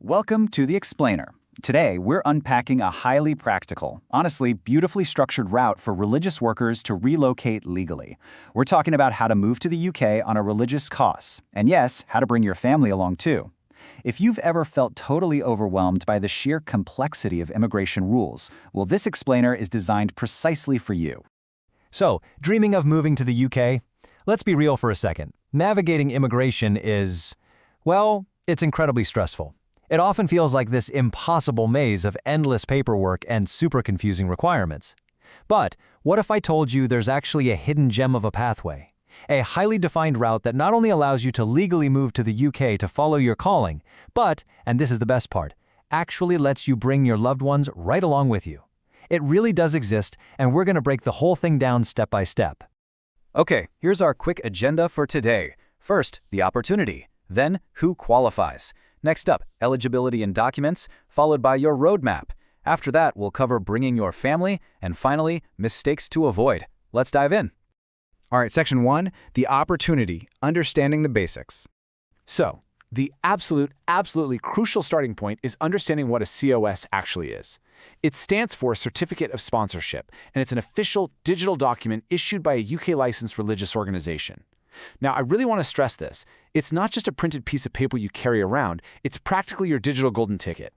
Welcome to The Explainer. Today, we're unpacking a highly practical, honestly beautifully structured route for religious workers to relocate legally. We're talking about how to move to the UK on a religious CoS, and yes, how to bring your family along too. If you've ever felt totally overwhelmed by the sheer complexity of immigration rules, well, this explainer is designed precisely for you. So, dreaming of moving to the UK? Let's be real for a second. Navigating immigration is, well, it's incredibly stressful. It often feels like this impossible maze of endless paperwork and super confusing requirements. But what if I told you there's actually a hidden gem of a pathway? A highly defined route that not only allows you to legally move to the UK to follow your calling, but, and this is the best part, actually lets you bring your loved ones right along with you. It really does exist, and we're going to break the whole thing down step by step. Okay, here's our quick agenda for today. First, the opportunity. Then, who qualifies. Next up, eligibility and documents, followed by your roadmap. After that, we'll cover bringing your family, and finally, mistakes to avoid. Let's dive in. All right, section 1, the opportunity, understanding the basics. So, the absolutely crucial starting point is understanding what a CoS actually is. It stands for Certificate of Sponsorship, and it's an official digital document issued by a UK-licensed religious organization. Now, I really want to stress this. It's not just a printed piece of paper you carry around, it's practically your digital golden ticket.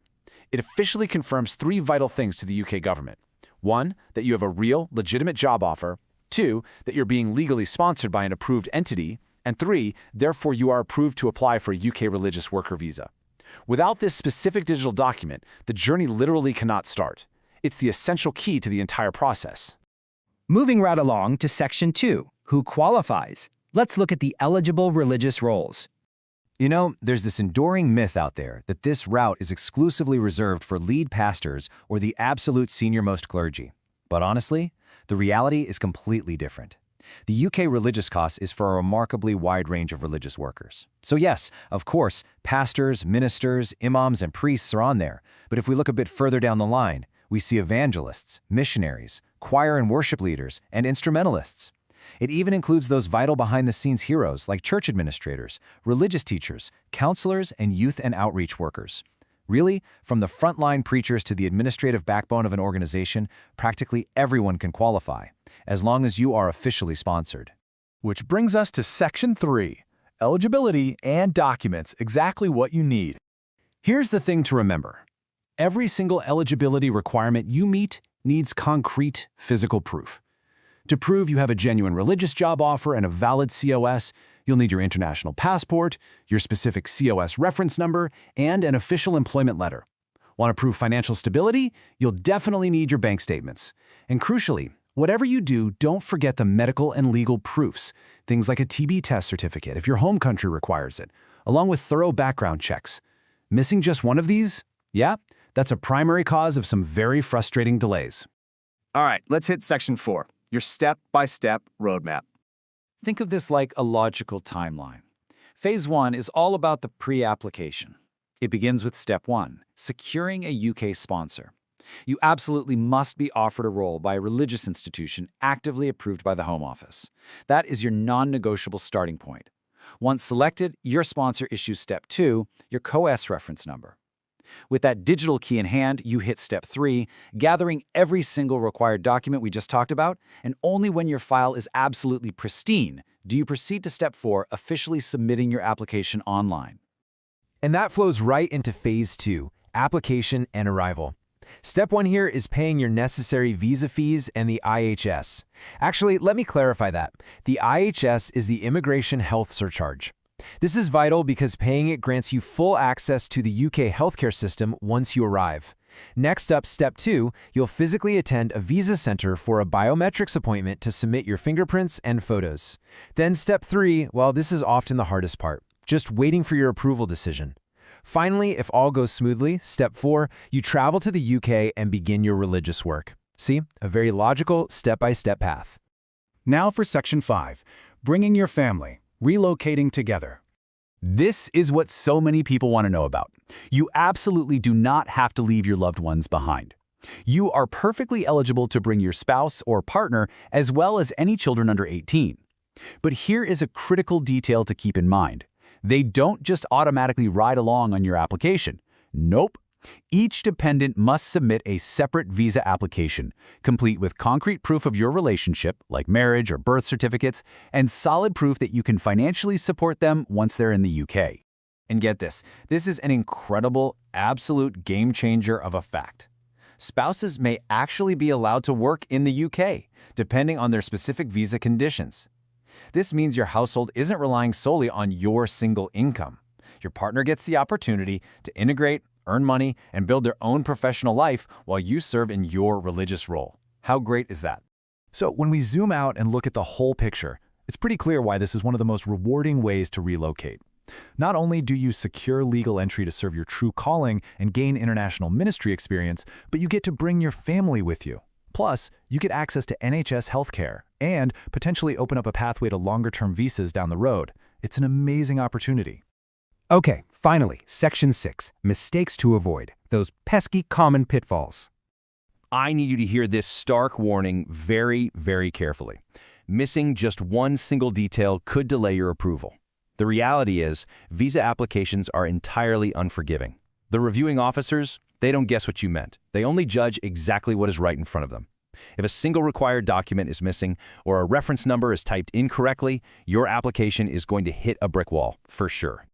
It officially confirms 3 vital things to the UK government. 1, that you have a real, legitimate job offer. 2, that you're being legally sponsored by an approved entity. And 3, therefore you are approved to apply for a UK religious worker visa. Without this specific digital document, the journey literally cannot start. It's the essential key to the entire process. Moving right along to section 2, who qualifies? Let's look at the eligible religious roles. You know, there's this enduring myth out there that this route is exclusively reserved for lead pastors or the absolute senior-most clergy. But honestly, the reality is completely different. The UK Religious CoS is for a remarkably wide range of religious workers. So yes, of course, pastors, ministers, imams, and priests are on there. But if we look a bit further down the line, we see evangelists, missionaries, choir and worship leaders, and instrumentalists. It even includes those vital behind-the-scenes heroes like church administrators, religious teachers, counselors, and youth and outreach workers. Really, from the frontline preachers to the administrative backbone of an organization, practically everyone can qualify, as long as you are officially sponsored. Which brings us to Section 3, eligibility and documents, exactly what you need. Here's the thing to remember. Every single eligibility requirement you meet needs concrete physical proof. To prove you have a genuine religious job offer and a valid CoS, you'll need your international passport, your specific CoS reference number, and an official employment letter. Want to prove financial stability? You'll definitely need your bank statements. And crucially, whatever you do, don't forget the medical and legal proofs, things like a TB test certificate if your home country requires it, along with thorough background checks. Missing just one of these? Yeah, that's a primary cause of some very frustrating delays. All right, let's hit Section 4. Your step-by-step roadmap. Think of this like a logical timeline. Phase 1 is all about the pre-application. It begins with Step 1, securing a UK sponsor. You absolutely must be offered a role by a religious institution actively approved by the Home Office. That is your non-negotiable starting point. Once selected, your sponsor issues Step 2, your CoS reference number. With that digital key in hand, you hit Step 3, gathering every single required document we just talked about, and only when your file is absolutely pristine do you proceed to Step 4, officially submitting your application online. And that flows right into Phase 2, application and arrival. Step 1 here is paying your necessary visa fees and the IHS. Actually, let me clarify that. The IHS is the Immigration Health Surcharge. This is vital because paying it grants you full access to the UK healthcare system once you arrive. Next up, Step 2, you'll physically attend a visa center for a biometrics appointment to submit your fingerprints and photos. Then Step 3, well, this is often the hardest part, just waiting for your approval decision. Finally, if all goes smoothly, Step 4, you travel to the UK and begin your religious work. See, a very logical step-by-step path. Now for Section 5, bringing your family, relocating together. This is what so many people want to know about. You absolutely do not have to leave your loved ones behind. You are perfectly eligible to bring your spouse or partner as well as any children under 18. But here is a critical detail to keep in mind. They don't just automatically ride along on your application. Nope. Each dependent must submit a separate visa application, complete with concrete proof of your relationship, like marriage or birth certificates, and solid proof that you can financially support them once they're in the UK. And get this is an incredible, absolute game changer of a fact. Spouses may actually be allowed to work in the UK, depending on their specific visa conditions. This means your household isn't relying solely on your single income. Your partner gets the opportunity to integrate, earn money, and build their own professional life while you serve in your religious role. How great is that? So when we zoom out and look at the whole picture, it's pretty clear why this is one of the most rewarding ways to relocate. Not only do you secure legal entry to serve your true calling and gain international ministry experience, but you get to bring your family with you. Plus, you get access to NHS healthcare and potentially open up a pathway to longer-term visas down the road. It's an amazing opportunity. Okay, finally, Section 6, mistakes to avoid, those pesky common pitfalls. I need you to hear this stark warning very, very carefully. Missing just one single detail could delay your approval. The reality is, visa applications are entirely unforgiving. The reviewing officers, they don't guess what you meant. They only judge exactly what is right in front of them. If a single required document is missing or a reference number is typed incorrectly, your application is going to hit a brick wall, for sure.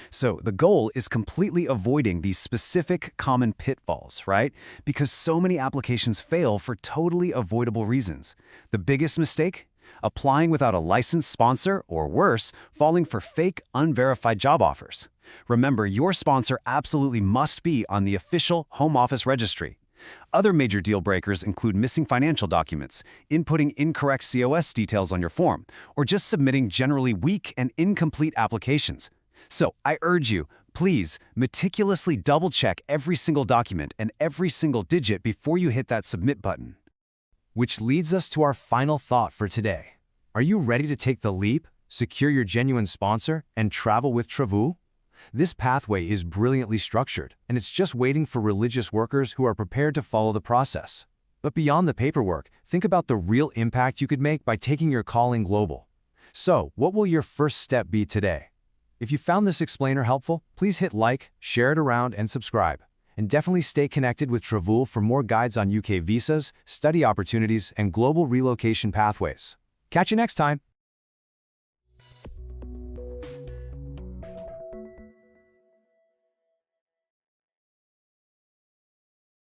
So the goal is completely avoiding these specific common pitfalls, right? Because so many applications fail for totally avoidable reasons. The biggest mistake? Applying without a licensed sponsor, or worse, falling for fake, unverified job offers. Remember, your sponsor absolutely must be on the official Home Office registry. Other major deal breakers include missing financial documents, inputting incorrect COS details on your form, or just submitting generally weak and incomplete applications. So I urge you, please meticulously double-check every single document and every single digit before you hit that submit button. Which leads us to our final thought for today. Are you ready to take the leap, secure your genuine sponsor, and travel with Travul? This pathway is brilliantly structured, and it's just waiting for religious workers who are prepared to follow the process. But beyond the paperwork, think about the real impact you could make by taking your calling global. So, what will your first step be today? If you found this explainer helpful, please hit like, share it around, and subscribe. And definitely stay connected with Travul for more guides on UK visas, study opportunities, and global relocation pathways. Catch you next time!